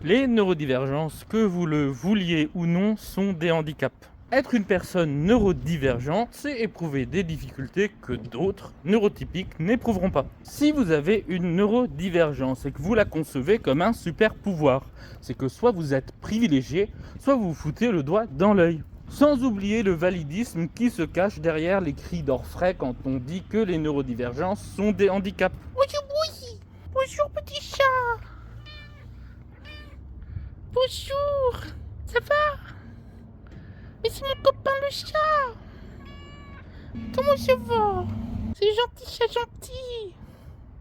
Les neurodivergences, que vous le vouliez ou non, sont des handicaps. Être une personne neurodivergente, c'est éprouver des difficultés que d'autres neurotypiques n'éprouveront pas. Si vous avez une neurodivergence et que vous la concevez comme un super pouvoir, c'est que soit vous êtes privilégié, soit vous vous foutez le doigt dans l'œil. Sans oublier le validisme qui se cache derrière les cris d'orfraie quand on dit que les neurodivergences sont des handicaps. Bonjour Bouilly. Bonjour petit chat. Bonjour. Ça va? Mais c'est mon copain le chat. Comment ça va? C'est gentil chat gentil.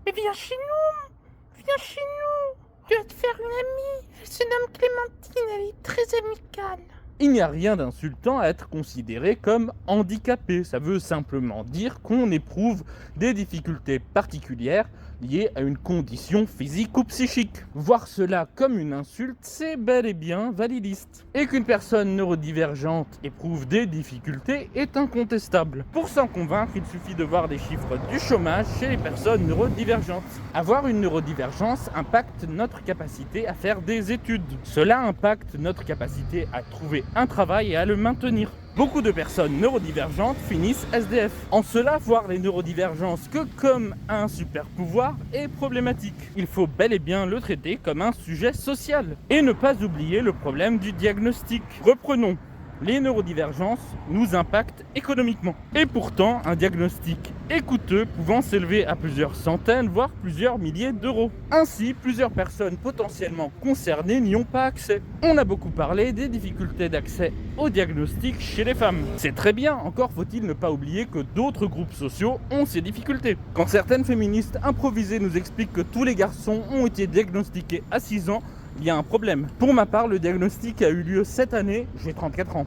Mais viens chez nous. Viens chez nous. Je vais te faire une amie. Elle se nomme Clémentine. Elle est très amicale. Il n'y a rien d'insultant à être considéré comme handicapé. Ça veut simplement dire qu'on éprouve des difficultés particulières liées à une condition physique ou psychique. Voir cela comme une insulte, c'est bel et bien validiste. Et qu'une personne neurodivergente éprouve des difficultés est incontestable. Pour s'en convaincre, il suffit de voir les chiffres du chômage chez les personnes neurodivergentes. Avoir une neurodivergence impacte notre capacité à faire des études. Cela impacte notre capacité à trouver un travail et à le maintenir. Beaucoup de personnes neurodivergentes finissent SDF. En cela, voir les neurodivergences que comme un super pouvoir est problématique. Il faut bel et bien le traiter comme un sujet social. Et ne pas oublier le problème du diagnostic. Reprenons. Les neurodivergences nous impactent économiquement. Et pourtant, un diagnostic est coûteux, pouvant s'élever à plusieurs centaines, voire plusieurs milliers d'euros. Ainsi, plusieurs personnes potentiellement concernées n'y ont pas accès. On a beaucoup parlé des difficultés d'accès au diagnostic chez les femmes. C'est très bien, encore faut-il ne pas oublier que d'autres groupes sociaux ont ces difficultés. Quand certaines féministes improvisées nous expliquent que tous les garçons ont été diagnostiqués à 6 ans, il y a un problème. Pour ma part, le diagnostic a eu lieu cette année, j'ai 34 ans.